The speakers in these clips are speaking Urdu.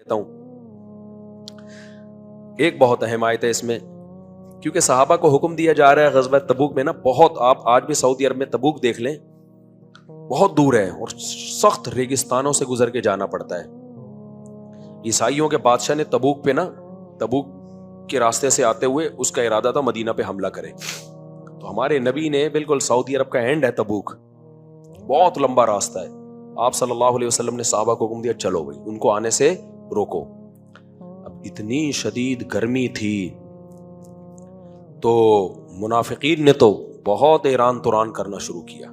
ہوں ایک بہت اہم آیت ہے اس میں، کیونکہ صحابہ کو حکم دیا جا رہا ہے غزوہ تبوک میں نا، بہت آپ آج بھی سعودی عرب میں تبوک دیکھ لیں، بہت دور ہے اور سخت ریگستانوں سے گزر کے جانا پڑتا ہے۔ عیسائیوں کے بادشاہ نے تبوک پہ نا، تبوک کے راستے سے آتے ہوئے اس کا ارادہ تھا مدینہ پہ حملہ کرے، تو ہمارے نبی نے بالکل سعودی عرب کا اینڈ ہے تبوک، بہت لمبا راستہ ہے، آپ صلی اللہ علیہ وسلم نے صحابہ کو حکم دیا چلو بھائی ان کو آنے سے روکو۔ اب اتنی شدید گرمی تھی تو منافقین نے تو بہت ایران توران کرنا شروع کیا،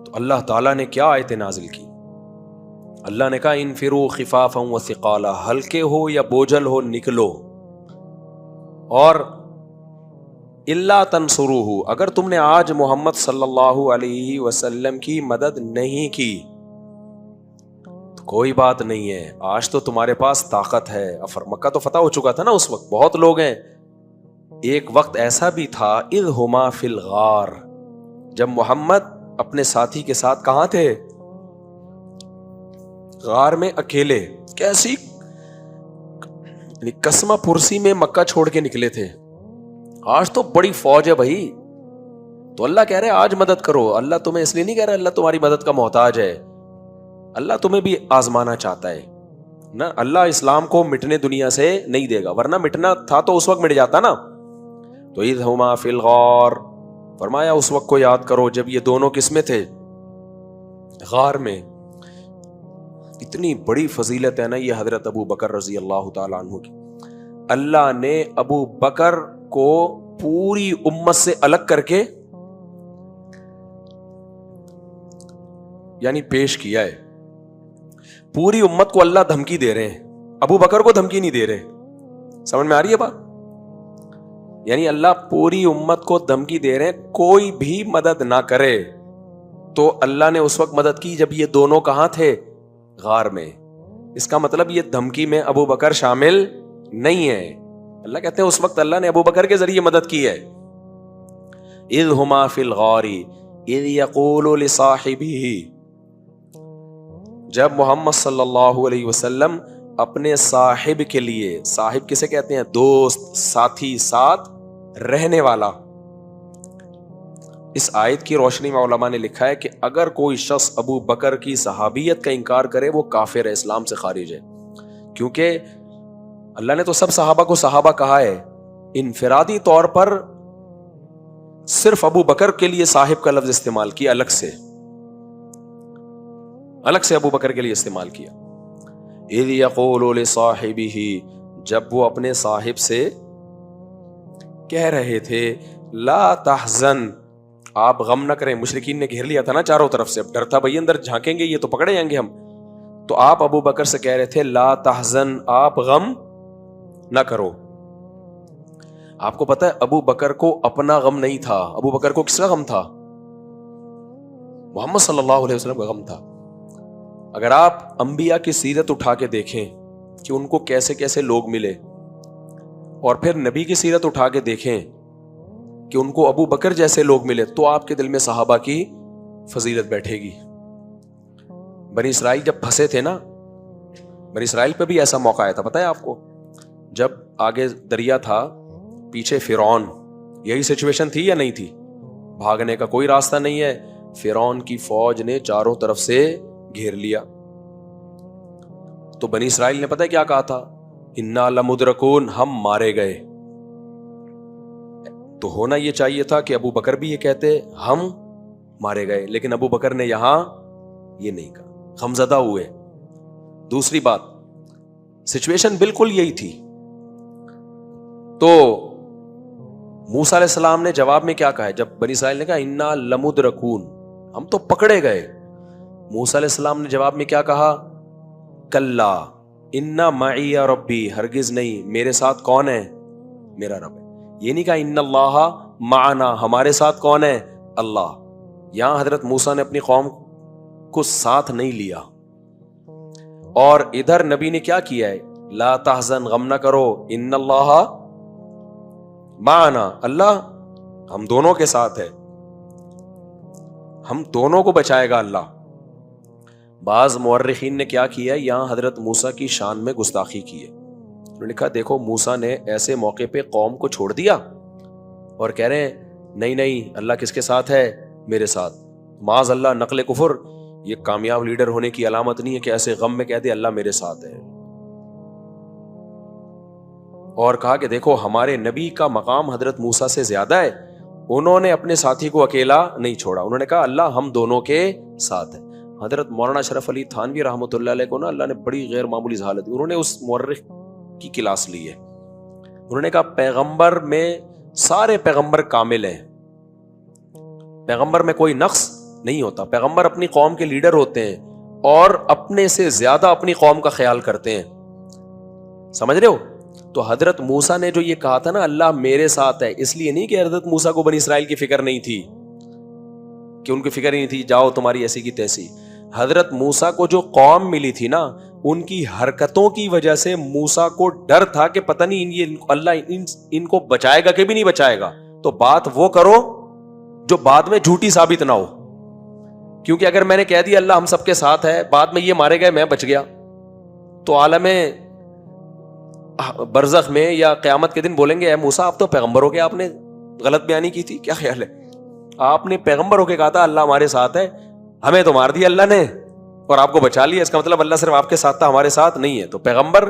تو اللہ تعالیٰ نے کیا آیت نازل کی؟ اللہ نے کہا انفروا خفافا وثقالا، ہلکے ہو یا بوجھل ہو نکلو، اور الا تنصروہ، اگر تم نے آج محمد صلی اللہ علیہ وسلم کی مدد نہیں کی تو کوئی بات نہیں ہے، آج تو تمہارے پاس طاقت ہے۔ مکہ تو فتح ہو چکا تھا نا اس وقت، بہت لوگ ہیں۔ ایک وقت ایسا بھی تھا اذ ہما فی الغار، جب محمد اپنے ساتھی کے ساتھ کہاں تھے؟ غار میں اکیلے، کیسی قسمہ پرسی میں مکہ چھوڑ کے نکلے تھے۔ آج تو بڑی فوج ہے بھائی، تو اللہ کہہ رہے آج مدد کرو۔ اللہ تمہیں اس لیے نہیں کہہ رہا اللہ تمہاری مدد کا محتاج ہے، اللہ تمہیں بھی آزمانا چاہتا ہے نا۔ اللہ اسلام کو مٹنے دنیا سے نہیں دے گا، ورنہ مٹنا تھا تو اس وقت مٹ جاتا نا۔ تو اذ ہما فی الغار، فرمایا اس وقت کو یاد کرو جب یہ دونوں کس میں تھے؟ غار میں۔ اتنی بڑی فضیلت ہے نا یہ حضرت ابو بکر رضی اللہ تعالیٰ عنہ کی۔ اللہ نے ابو بکر کو پوری امت سے الگ کر کے یعنی پیش کیا ہے۔ پوری امت کو اللہ دھمکی دے رہے ہیں، ابو بکر کو دھمکی نہیں دے رہے۔ سمجھ میں آ رہی ہے بات؟ یعنی اللہ پوری امت کو دھمکی دے رہے ہیں کوئی بھی مدد نہ کرے، تو اللہ نے اس وقت مدد کی جب یہ دونوں کہاں تھے؟ غار میں۔ اس کا مطلب یہ دھمکی میں ابو بکر شامل نہیں ہے۔ اللہ کہتے ہیں اس وقت اللہ نے ابو بکر کے ذریعے مدد کی ہے۔ اذ ہما فی الغار اذ یقول لصاحبہ، جب محمد صلی اللہ علیہ وسلم اپنے صاحب کے لیے، صاحب کسے کہتے ہیں؟ دوست، ساتھی، ساتھ رہنے والا۔ اس آیت کی روشنی میں علماء نے لکھا ہے کہ اگر کوئی شخص ابو بکر کی صحابیت کا انکار کرے وہ کافر ہے، اسلام سے خارج ہے، کیونکہ اللہ نے تو سب صحابہ کو صحابہ کہا ہے، انفرادی طور پر صرف ابو بکر کے لیے صاحب کا لفظ استعمال کیا، الگ سے ابو بکر کے لیے استعمال کیا۔ اذ یقول لصاحبہ، جب وہ اپنے صاحب سے کہہ رہے تھے لا تحزن، آپ غم نہ کریں۔ مشرکین نے گھیر لیا تھا نا چاروں طرف سے، اب ڈر تھا بھائی اندر جھانکیں گے یہ تو پکڑے جائیں گے ہم، تو آپ ابو بکر سے کہہ رہے تھے لا تحزن، آپ غم نہ کرو۔ آپ کو پتا ہے ابو بکر کو اپنا غم نہیں تھا، ابو بکر کو کس کا غم تھا؟ محمد صلی اللہ علیہ وسلم کا غم تھا۔ اگر آپ انبیاء کی سیرت اٹھا کے دیکھیں کہ ان کو کیسے کیسے لوگ ملے، اور پھر نبی کی سیرت اٹھا کے دیکھیں کہ ان کو ابو بکر جیسے لوگ ملے، تو آپ کے دل میں صحابہ کی فضیلت بیٹھے گی۔ بنی اسرائیل جب پھنسے تھے نا، بنی اسرائیل پہ بھی ایسا موقع آیا تھا، پتہ ہے آپ کو؟ جب آگے دریا تھا، پیچھے فرعون، یہی سچویشن تھی یا نہیں تھی؟ بھاگنے کا کوئی راستہ نہیں ہے، فرعون کی فوج نے چاروں طرف سے گھیر لیا، تو بنی اسرائیل نے پتہ ہے کیا کہا تھا؟ انا لمدرکون، ہم مارے گئے۔ تو ہونا یہ چاہیے تھا کہ ابو بکر بھی یہ کہتے ہم مارے گئے، لیکن ابو بکر نے یہاں یہ نہیں کہا، غمزدہ ہوئے۔ دوسری بات، سچویشن بالکل یہی تھی، تو موسیٰ علیہ السلام نے جواب میں کیا کہا ہے؟ جب بنی اسرائیل نے کہا انا لمدرکون، ہم تو پکڑے گئے، موسیٰ علیہ السلام نے جواب میں کیا کہا؟ کلا انا معی ربی، ہرگز نہیں، میرے ساتھ کون ہے؟ میرا رب ہے۔ یہ نہیں کہا ان اللہ معنا، ہمارے ساتھ کون ہے؟ اللہ۔ یہاں حضرت موسیٰ نے اپنی قوم کو ساتھ نہیں لیا، اور ادھر نبی نے کیا کیا ہے؟ لا تحزن، غم نہ کرو، ان اللہ معنا، اللہ ہم دونوں کے ساتھ ہے، ہم دونوں کو بچائے گا اللہ۔ بعض مورخین نے کیا کیا, یہاں حضرت موسیٰ کی شان میں گستاخی کی ہے. انہوں نے لکھا دیکھو موسیٰ نے ایسے موقع پہ قوم کو چھوڑ دیا اور کہہ رہے ہیں نہیں نہیں اللہ کس کے ساتھ ہے, میرے ساتھ. معاذ اللہ, نقل کفر, یہ کامیاب لیڈر ہونے کی علامت نہیں ہے کہ ایسے غم میں کہہ دے اللہ میرے ساتھ ہے. اور کہا کہ دیکھو ہمارے نبی کا مقام حضرت موسیٰ سے زیادہ ہے, انہوں نے اپنے ساتھی کو اکیلا نہیں چھوڑا, انہوں نے کہا اللہ ہم دونوں کے ساتھ ہے. حضرت مولانا اشرف علی تھانوی رحمۃ اللہ علیہ کو نا اللہ نے بڑی غیر معمولی ذہانت دی, انہوں نے اس مورخ کی کلاس لی ہے. انہوں نے کہا پیغمبر میں سارے پیغمبر کامل ہیں, پیغمبر میں کوئی نقص نہیں ہوتا, پیغمبر اپنی قوم کے لیڈر ہوتے ہیں اور اپنے سے زیادہ اپنی قوم کا خیال کرتے ہیں. سمجھ رہے ہو؟ تو حضرت موسیٰ نے جو یہ کہا تھا نا اللہ میرے ساتھ ہے, اس لیے نہیں کہ حضرت موسیٰ کو بنی اسرائیل کی فکر نہیں تھی, کہ ان کی فکر ہی نہیں تھی جاؤ تمہاری ایسی کی تیسی. حضرت موسیٰ کو جو قوم ملی تھی نا, ان کی حرکتوں کی وجہ سے موسیٰ کو ڈر تھا کہ پتہ نہیں یہ اللہ ان کو بچائے گا کہ بھی نہیں بچائے گا, تو بات وہ کرو جو بعد میں جھوٹی ثابت نہ ہو. کیونکہ اگر میں نے کہہ دیا اللہ ہم سب کے ساتھ ہے, بعد میں یہ مارے گئے میں بچ گیا, تو عالم برزخ میں یا قیامت کے دن بولیں گے اے موسیٰ آپ تو پیغمبر ہو کے آپ نے غلط بیانی کی تھی, کیا خیال ہے, آپ نے پیغمبر ہو کے کہا تھا اللہ ہمارے ساتھ ہے, ہمیں تو مار دیا اللہ نے اور آپ کو بچا لیا, اس کا مطلب اللہ صرف آپ کے ساتھ تھا ہمارے ساتھ نہیں ہے. تو پیغمبر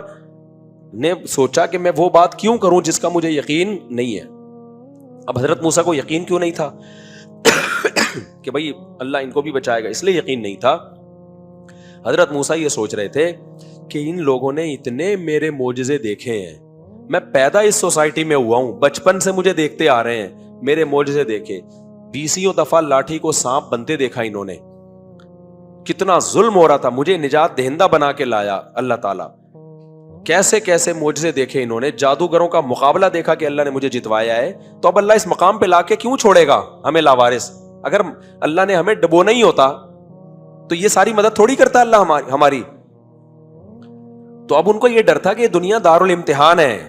نے سوچا کہ میں وہ بات کیوں کروں جس کا مجھے یقین نہیں ہے. اب حضرت موسیٰ کو یقین کیوں نہیں تھا کہ بھئی اللہ ان کو بھی بچائے گا, اس لیے یقین نہیں تھا. حضرت موسیٰ یہ سوچ رہے تھے کہ ان لوگوں نے اتنے میرے معجزے دیکھے ہیں, میں پیدا اس سوسائٹی میں ہوا ہوں, بچپن سے مجھے دیکھتے آ رہے ہیں, میرے معجزے دیکھے, 20 دفعہ لاٹھی کو سانپ بنتے دیکھا انہوں نے, کتنا ظلم ہو رہا تھا, مجھے نجات دہندہ بنا کے لایا اللہ تعالیٰ, کیسے کیسے معجزے دیکھے انہوں نے, جادوگروں کا مقابلہ دیکھا کہ اللہ نے مجھے جتوایا ہے, تو اب اللہ اس مقام پہ لا کے کیوں چھوڑے گا ہمیں لاوارث؟ اگر اللہ نے ہمیں ڈبونا ہی ہوتا تو یہ ساری مدد تھوڑی کرتا اللہ ہماری. تو اب ان کو یہ ڈر تھا کہ یہ دنیا دارالامتحان ہے,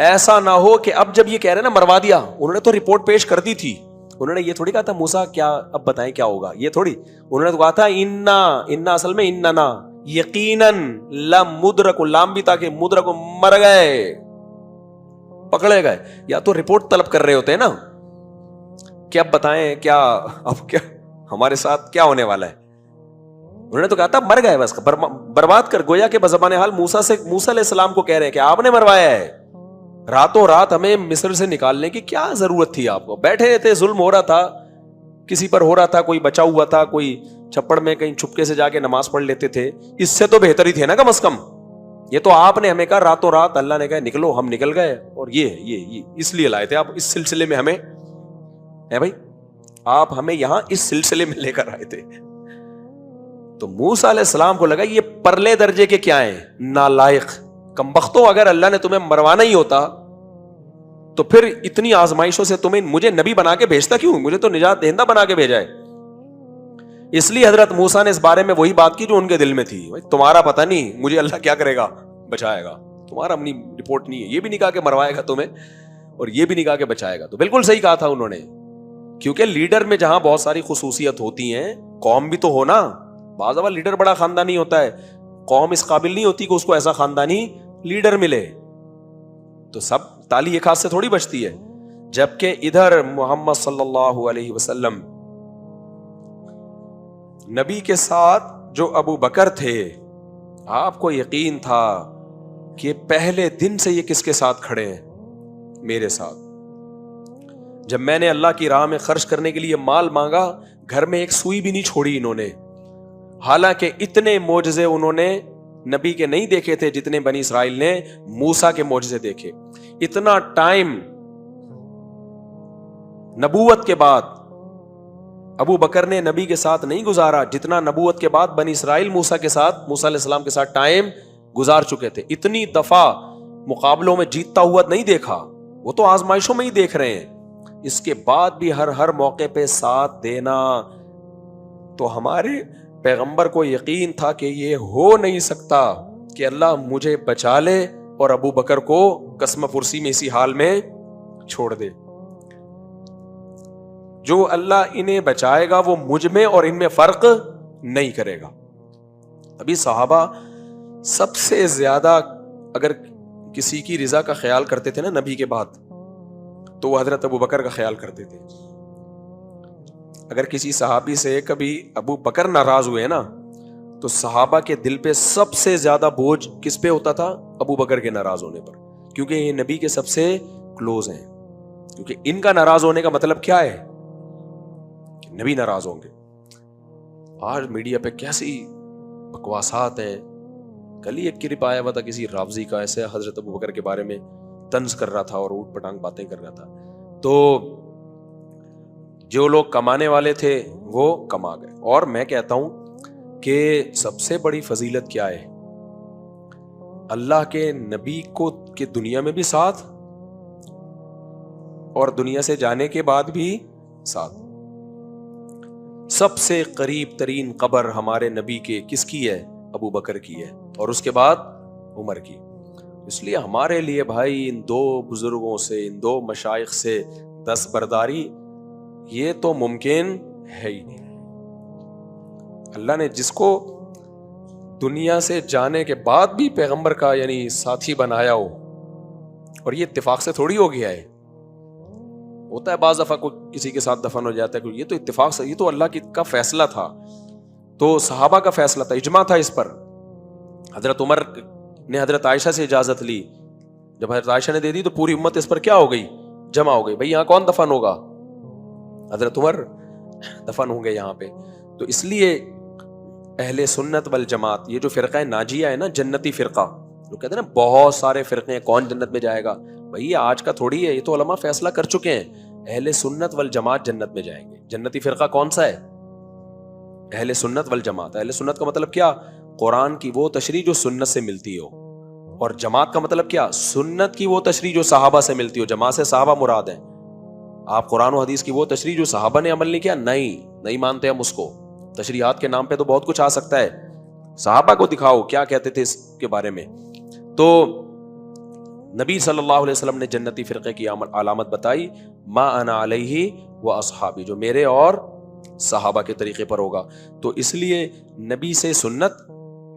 ایسا نہ ہو کہ اب جب یہ کہہ رہے نا مروا دیا, انہوں نے تو رپورٹ پیش کر دی تھی, انہوں نے یہ تھوڑی کہا تھا موسیٰ کیا اب بتائیں کیا ہوگا, یہ تھوڑی, انہوں نے تو کہا تھا انا اصل میں اننا یقیناً لمدرک, لام بھی تھا کہ مدرک مر گئے, پکڑے گئے, یا تو رپورٹ طلب کر رہے ہوتے ہیں نا کہ اب بتائیں کیا, اب کیا ہمارے ساتھ کیا ہونے والا ہے. انہوں نے تو کہا تھا مر گئے, بس برباد کر, گویا کہ بزبان حال موسیٰ علیہ السلام کو کہہ رہے ہیں کہ آپ نے مروایا ہے, راتوں رات ہمیں مصر سے نکالنے کی کیا ضرورت تھی, آپ کو بیٹھے تھے, ظلم ہو رہا تھا, کسی پر ہو رہا تھا, کوئی بچا ہوا تھا, کوئی چھپڑ میں کہیں چھپکے سے جا کے نماز پڑھ لیتے تھے, اس سے تو بہتر ہی تھے نا کم از کم. یہ تو آپ نے ہمیں کہا راتوں رات, اللہ نے کہا نکلو, ہم نکل گئے, اور یہ اس لیے لائے تھے آپ اس سلسلے میں ہمیں, ہے بھائی آپ ہمیں یہاں اس سلسلے میں لے کر آئے تھے. تو موسیٰ علیہ السلام کو لگا یہ پرلے درجے کے کیا ہیں, نالائق کمبختوں, اگر اللہ نے تمہیں مروانا ہی ہوتا تو پھر اتنی آزمائشوں سے تمہیں مجھے نبی بنا کے بھیجتا کیوں, مجھے تو نجات دہندہ بنا کے بھیجا ہے. اس لیے حضرت موسیٰ نے اس بارے میں وہی بات کی جو ان کے دل میں تھی, تمہارا پتہ نہیں مجھے اللہ کیا کرے گا, بچائے گا, تمہارا اپنی رپورٹ نہیں ہے. یہ بھی نہیں کہا کہ مروائے گا تمہیں, اور یہ بھی نہیں کہا کہ بچائے گا. تو بالکل صحیح کہا تھا انہوں نے, کیونکہ لیڈر میں جہاں بہت ساری خصوصیت ہوتی ہیں, قوم بھی تو ہونا, بعض دفعہ لیڈر بڑا خاندانی ہوتا ہے, قوم اس قابل نہیں ہوتی کہ اس کو ایسا خاندانی لیڈر ملے, تو سب تالی ایک ہاتھ سے تھوڑی بچتی ہے. جبکہ ادھر محمد صلی اللہ علیہ وسلم نبی کے ساتھ جو ابو بکر تھے, آپ کو یقین تھا کہ پہلے دن سے یہ کس کے ساتھ کھڑے ہیں, میرے ساتھ. جب میں نے اللہ کی راہ میں خرچ کرنے کے لیے مال مانگا, گھر میں ایک سوئی بھی نہیں چھوڑی انہوں نے, حالانکہ اتنے معجزے انہوں نے نبی کے نہیں دیکھے تھے جتنے بنی اسرائیل نے موسیٰ کے معجزے دیکھے. اتنا ٹائم نبوت کے بعد ابو بکر نے نبی کے ساتھ نہیں گزارا جتنا نبوت کے بعد بنی اسرائیل موسیٰ کے ساتھ, موسیٰ علیہ السلام کے ساتھ ٹائم گزار چکے تھے. اتنی دفعہ مقابلوں میں جیتتا ہوا نہیں دیکھا, وہ تو آزمائشوں میں ہی دیکھ رہے ہیں. اس کے بعد بھی ہر موقع پہ ساتھ دینا. تو ہمارے پیغمبر کو یقین تھا کہ یہ ہو نہیں سکتا کہ اللہ مجھے بچا لے اور ابو بکر کو قسم پرسی میں اسی حال میں چھوڑ دے. جو اللہ انہیں بچائے گا وہ مجھ میں اور ان میں فرق نہیں کرے گا. ابھی صحابہ سب سے زیادہ اگر کسی کی رضا کا خیال کرتے تھے نا نبی کے بعد، تو وہ حضرت ابو بکر کا خیال کرتے تھے. اگر کسی صحابی سے کبھی ابو بکر ناراض ہوئے نا تو صحابہ کے دل پہ سب سے زیادہ بوجھ کس پہ ہوتا تھا؟ ابو بکر کے ناراض ہونے پر، کیونکہ یہ نبی کے سب سے کلوز ہیں. کیونکہ ان کا ناراض ہونے کا مطلب کیا ہے؟ نبی ناراض ہوں گے. آج میڈیا پہ کیسی بکواسات ہیں. کل ہی ایک کلپ آیا ہوا تھا کسی رافضی کا، ایسے حضرت ابو بکر کے بارے میں طنز کر رہا تھا اور اوٹ پٹانگ باتیں کر رہا تھا. تو جو لوگ کمانے والے تھے وہ کما گئے. اور میں کہتا ہوں کہ سب سے بڑی فضیلت کیا ہے؟ اللہ کے نبی کو کہ دنیا میں بھی ساتھ اور دنیا سے جانے کے بعد بھی ساتھ. سب سے قریب ترین قبر ہمارے نبی کے کس کی ہے؟ ابو بکر کی ہے، اور اس کے بعد عمر کی. اس لیے ہمارے لیے بھائی ان دو بزرگوں سے، ان دو مشائخ سے دستبرداری یہ تو ممکن ہے ہی نہیں. اللہ نے جس کو دنیا سے جانے کے بعد بھی پیغمبر کا یعنی ساتھی بنایا ہو، اور یہ اتفاق سے تھوڑی ہو گیا ہے. ہوتا ہے بعض دفعہ کوئی کسی کے ساتھ دفن ہو جاتا ہے، یہ تو اتفاق سے، یہ تو اللہ کا فیصلہ تھا. تو صحابہ کا فیصلہ تھا، اجماع تھا اس پر. حضرت عمر نے حضرت عائشہ سے اجازت لی، جب حضرت عائشہ نے دے دی تو پوری امت اس پر کیا ہو گئی؟ جمع ہو گئی. بھئی یہاں کون دفن ہوگا؟ حضرت عمر دفن ہوں گے یہاں پہ. تو اس لیے اہل سنت والجماعت، یہ جو فرقہ ناجیہ ہے نا، جنتی فرقہ، جو کہتے ہیں نا بہت سارے فرقے ہیں، کون جنت میں جائے گا؟ بھئی یہ آج کا تھوڑی ہے، یہ تو علماء فیصلہ کر چکے ہیں. اہل سنت والجماعت جنت میں جائیں گے. جنتی فرقہ کون سا ہے؟ اہل سنت والجماعت. اہل سنت کا مطلب کیا؟ قرآن کی وہ تشریح جو سنت سے ملتی ہو. اور جماعت کا مطلب کیا؟ سنت کی وہ تشریح جو صحابہ سے ملتی ہو. جماعت سے صحابہ مراد ہیں. آپ قرآن و حدیث کی وہ تشریح جو صحابہ نے عمل نہیں کیا، نہیں مانتے ہم اس کو. تشریحات کے نام پہ تو بہت کچھ آ سکتا ہے، صحابہ کو دکھاؤ کیا کہتے تھے اس کے بارے میں. تو نبی صلی اللہ علیہ وسلم نے جنتی فرقے کی علامت بتائی، ما انا علیہ و اصحابی، جو میرے اور صحابہ کے طریقے پر ہوگا. تو اس لیے نبی سے سنت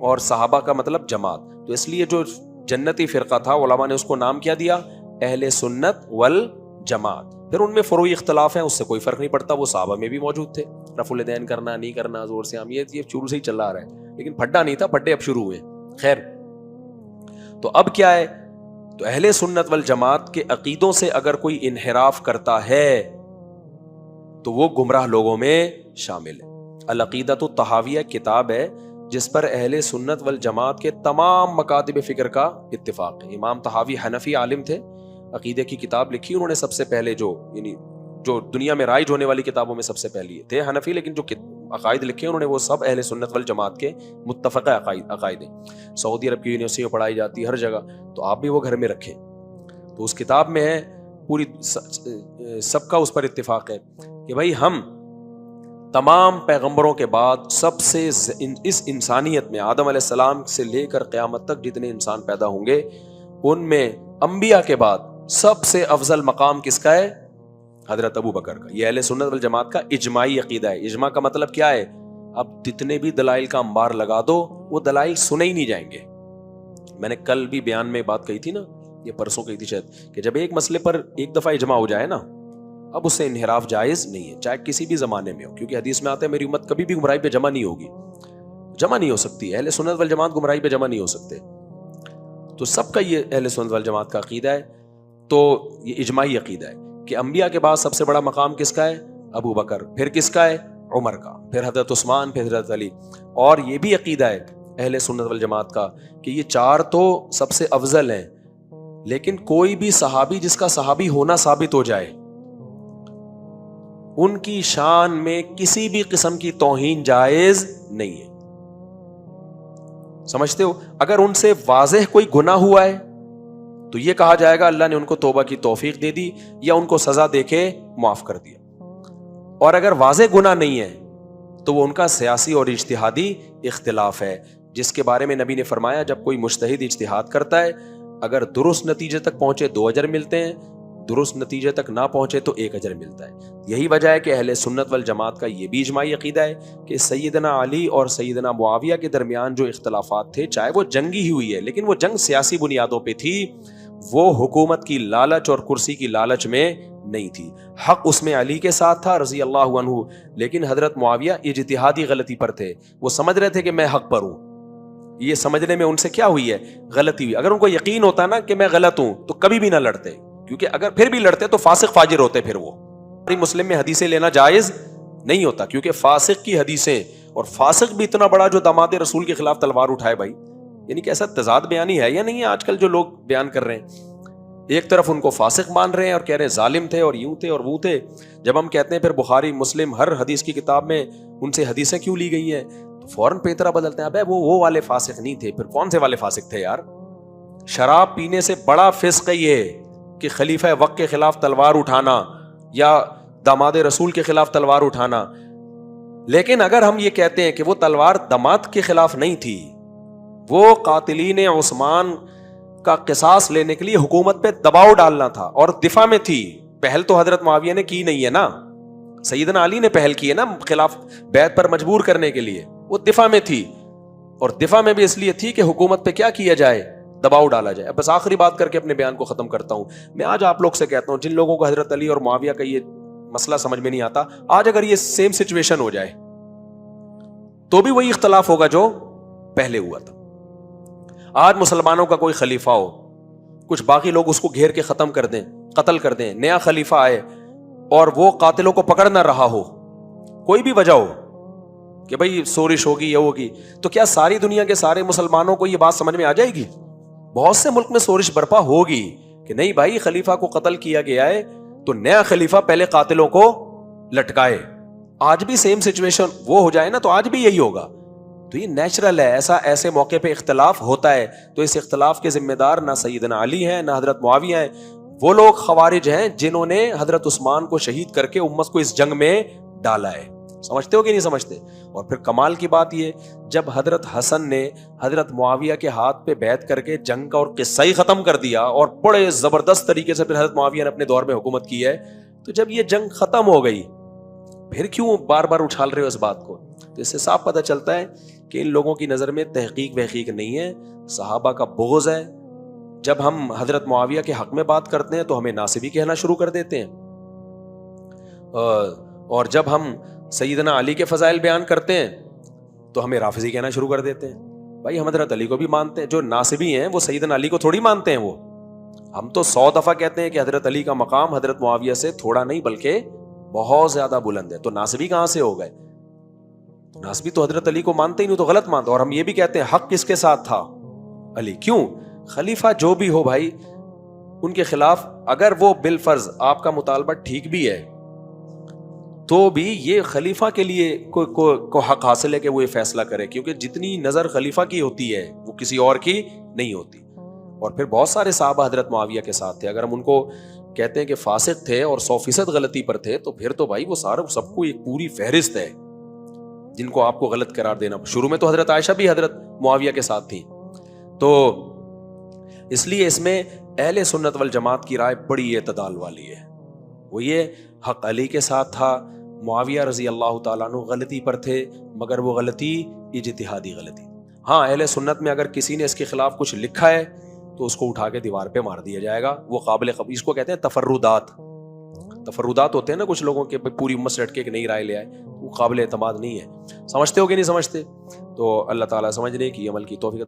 اور صحابہ کا مطلب جماعت. تو اس لیے جو جنتی فرقہ تھا علماء نے اس کو نام کیا دیا؟ اہل سنت والجماعت. پھر ان میں فروعی اختلاف ہیں، اس سے کوئی فرق نہیں پڑتا، وہ صحابہ میں بھی موجود تھے. رفع الیدین کرنا نہیں کرنا، زور سے ہم، یہ شروع سے ہی چل رہا ہے، لیکن پھڈا نہیں تھا، پھڈے اب شروع ہوئے. خیر، تو اب کیا ہے؟ تو اہل سنت والجماعت کے عقیدوں سے اگر کوئی انحراف کرتا ہے تو وہ گمراہ لوگوں میں شامل ہے. العقیدۃ الطحاویہ کتاب ہے جس پر اہل سنت والجماعت کے تمام مکاتب فکر کا اتفاق ہے. امام طحاوی حنفی عالم تھے، عقیدے کی کتاب لکھی انہوں نے سب سے پہلے، جو دنیا میں رائج ہونے والی کتابوں میں سب سے پہلی تھے حنفی، لیکن جو عقائد لکھے انہوں نے وہ سب اہل سنت والجماعت کے متفقہ عقائد ہیں. سعودی عرب کی یونیورسٹی میں پڑھائی جاتی ہے ہر جگہ، تو آپ بھی وہ گھر میں رکھیں. تو اس کتاب میں ہے، پوری سب کا اس پر اتفاق ہے کہ بھائی ہم تمام پیغمبروں کے بعد سب سے اس انسانیت میں آدم علیہ السلام سے لے کر قیامت تک جتنے انسان پیدا ہوں گے ان میں انبیاء کے بعد سب سے افضل مقام کس کا ہے؟ حضرت ابو بکر کا. یہ اہل سنت والجماعت کا اجماعی عقیدہ ہے. اجماع کا مطلب کیا ہے؟ اب جتنے بھی دلائل کا انبار لگا دو وہ دلائل سنے ہی نہیں جائیں گے. میں نے کل بھی بیان میں بات کہی تھی نا، یہ پرسوں کہی تھی شاید، کہ جب ایک مسئلے پر ایک دفعہ اجماع ہو جائے نا، اب اس سے انحراف جائز نہیں ہے، چاہے کسی بھی زمانے میں ہو. کیونکہ حدیث میں آتا ہے میری امت کبھی بھی گمراہی پہ جمع نہیں ہوگی، جمع نہیں ہو سکتی. اہل سنت والجماعت گمراہی پہ جمع نہیں ہو سکتے. تو سب کا یہ اہل سنت والجماعت کا عقیدہ ہے. تو یہ اجماعی عقیدہ ہے کہ انبیاء کے بعد سب سے بڑا مقام کس کا ہے؟ ابو بکر. پھر کس کا ہے؟ عمر کا. پھر حضرت عثمان، پھر حضرت علی. اور یہ بھی عقیدہ ہے اہل سنت والجماعت کا کہ یہ چار تو سب سے افضل ہیں، لیکن کوئی بھی صحابی جس کا صحابی ہونا ثابت ہو جائے ان کی شان میں کسی بھی قسم کی توہین جائز نہیں ہے. سمجھتے ہو؟ اگر ان سے واضح کوئی گناہ ہوا ہے تو یہ کہا جائے گا اللہ نے ان کو توبہ کی توفیق دے دی یا ان کو سزا دے کے معاف کر دیا. اور اگر واضح گناہ نہیں ہے تو وہ ان کا سیاسی اور اجتہادی اختلاف ہے، جس کے بارے میں نبی نے فرمایا جب کوئی مجتہد اجتہاد کرتا ہے اگر درست نتیجے تک پہنچے 2 اجر ملتے ہیں، درست نتیجے تک نہ پہنچے تو ایک اجر ملتا ہے. یہی وجہ ہے کہ اہل سنت والجماعت کا یہ بھی اجماعی عقیدہ ہے کہ سیدنا علی اور سیدنا معاویہ کے درمیان جو اختلافات تھے چاہے وہ جنگی ہی ہوئی ہے لیکن وہ جنگ سیاسی بنیادوں پہ تھی, وہ حکومت کی لالچ اور کرسی کی لالچ میں نہیں تھی. حق اس میں علی کے ساتھ تھا رضی اللہ عنہ, لیکن حضرت معاویہ اجتہادی غلطی پر تھے. وہ سمجھ رہے تھے کہ میں حق پر ہوں. یہ سمجھنے میں ان سے کیا ہوئی ہے, غلطی ہوئی. اگر ان کو یقین ہوتا نا کہ میں غلط ہوں تو کبھی بھی نہ لڑتے, کیونکہ اگر پھر بھی لڑتے تو فاسق فاجر ہوتے. پھر وہ مسلم میں حدیثیں لینا جائز نہیں ہوتا, کیونکہ فاسق کی حدیثیں, اور فاسق بھی اتنا بڑا جو داماد رسول کے خلاف تلوار اٹھائے بھائی, یعنی کہ ایسا تضاد بیانی ہے یا نہیں ہے آج کل جو لوگ بیان کر رہے ہیں. ایک طرف ان کو فاسق مان رہے ہیں اور کہہ رہے ہیں ظالم تھے اور یوں تھے اور وہ تھے. جب ہم کہتے ہیں پھر بخاری مسلم ہر حدیث کی کتاب میں ان سے حدیثیں کیوں لی گئی ہیں, تو فوراً پیترا بدلتے ہیں. ابے وہ والے فاسق نہیں تھے, پھر کون سے والے فاسق تھے یار؟ شراب پینے سے بڑا فسق ہے یہ کہ خلیفہ وقت کے خلاف تلوار اٹھانا یا داماد رسول کے خلاف تلوار اٹھانا. لیکن اگر ہم یہ کہتے ہیں کہ وہ تلوار داماد کے خلاف نہیں تھی, وہ قاتلین عثمان کا قصاص لینے کے لیے حکومت پہ دباؤ ڈالنا تھا اور دفاع میں تھی. پہل تو حضرت معاویہ نے کی نہیں ہے نا, سیدنا علی نے پہل کی ہے نا خلاف بیعت پر مجبور کرنے کے لیے. وہ دفاع میں تھی, اور دفاع میں بھی اس لیے تھی کہ حکومت پہ کیا کیا جائے, دباؤ ڈالا جائے. بس آخری بات کر کے اپنے بیان کو ختم کرتا ہوں. میں آج آپ لوگ سے کہتا ہوں, جن لوگوں کو حضرت علی اور معاویہ کا یہ مسئلہ سمجھ میں نہیں آتا, آج اگر یہ سیم سچویشن ہو جائے تو بھی وہی اختلاف ہوگا جو پہلے ہوا تھا. آج مسلمانوں کا کوئی خلیفہ ہو, کچھ باقی لوگ اس کو گھیر کے ختم کر دیں, قتل کر دیں, نیا خلیفہ آئے اور وہ قاتلوں کو پکڑ نہ رہا ہو, کوئی بھی وجہ ہو کہ بھئی سورش ہوگی یا ہوگی, تو کیا ساری دنیا کے سارے مسلمانوں کو یہ بات سمجھ میں آ جائے گی؟ بہت سے ملک میں سورش برپا ہوگی کہ نہیں بھائی خلیفہ کو قتل کیا گیا ہے تو نیا خلیفہ پہلے قاتلوں کو لٹکائے. آج بھی سیم سچویشن وہ ہو جائے نا تو آج بھی یہی ہوگا. تو یہ نیچرل ہے, ایسے موقع پہ اختلاف ہوتا ہے. تو اس اختلاف کے ذمہ دار نہ سیدنا علی ہیں نہ حضرت معاویہ ہیں, وہ لوگ خوارج ہیں جنہوں نے حضرت عثمان کو شہید کر کے امت کو اس جنگ میں ڈالا ہے. سمجھتے ہو کہ نہیں سمجھتے؟ اور پھر کمال کی بات یہ, جب حضرت حسن نے حضرت معاویہ کے ہاتھ پہ بیعت کر کے جنگ کا اور قصہ ہی ختم کر دیا, اور بڑے زبردست طریقے سے پھر حضرت معاویہ نے اپنے دور میں حکومت کی ہے, تو جب یہ جنگ ختم ہو گئی پھر کیوں بار بار اچھال رہے ہو اس بات کو؟ تو اس سے صاف پتہ چلتا ہے کہ ان لوگوں کی نظر میں تحقیق وحقیق نہیں ہے, صحابہ کا بغض ہے. جب ہم حضرت معاویہ کے حق میں بات کرتے ہیں تو ہمیں ناصبی کہنا شروع کر دیتے ہیں, اور جب ہم سیدنا علی کے فضائل بیان کرتے ہیں تو ہمیں رافضی کہنا شروع کر دیتے ہیں. بھائی ہم حضرت علی کو بھی مانتے ہیں, جو ناصبی ہیں وہ سیدنا علی کو تھوڑی مانتے ہیں. وہ ہم تو 100 دفعہ کہتے ہیں کہ حضرت علی کا مقام حضرت معاویہ سے تھوڑا نہیں بلکہ بہت زیادہ بلند ہے. تو ناصبی کہاں سے ہو گئے؟ ناصبی تو حضرت علی کو مانتے ہی نہیں, تو غلط مانتے. اور ہم یہ بھی کہتے ہیں حق کس کے ساتھ تھا؟ علی. کیوں؟ خلیفہ جو بھی ہو بھائی, ان کے خلاف اگر وہ بالفرض آپ کا مطالبہ ٹھیک بھی ہے تو بھی یہ خلیفہ کے لیے کو حق حاصل ہے کہ وہ یہ فیصلہ کرے, کیونکہ جتنی نظر خلیفہ کی ہوتی ہے وہ کسی اور کی نہیں ہوتی. اور پھر بہت سارے صحابہ حضرت معاویہ کے ساتھ تھے. اگر ہم ان کو کہتے ہیں کہ فاسق تھے اور 100% غلطی پر تھے, تو پھر تو بھائی وہ سب کو ایک پوری فہرست ہے جن کو آپ کو غلط قرار دینا. شروع میں تو حضرت عائشہ بھی حضرت معاویہ کے ساتھ تھی. تو اس لیے اس میں اہل سنت والجماعت کی رائے بڑی اعتدال والی ہے. وہ یہ حق علی کے ساتھ تھا, معاویہ رضی اللہ تعالیٰ عنہ غلطی پر تھے, مگر وہ غلطی اجتہادی غلطی. ہاں اہل سنت میں اگر کسی نے اس کے خلاف کچھ لکھا ہے تو اس کو اٹھا کے دیوار پہ مار دیا جائے گا. وہ قابل قبول, اس کو کہتے ہیں تفردات ہوتے ہیں نا کچھ لوگوں کے, پوری امت سے ہٹ کے نئی رائے لے آئے, وہ قابل اعتماد نہیں ہے. سمجھتے ہو کہ نہیں سمجھتے؟ تو اللہ تعالیٰ سمجھنے کی عمل کی توفیق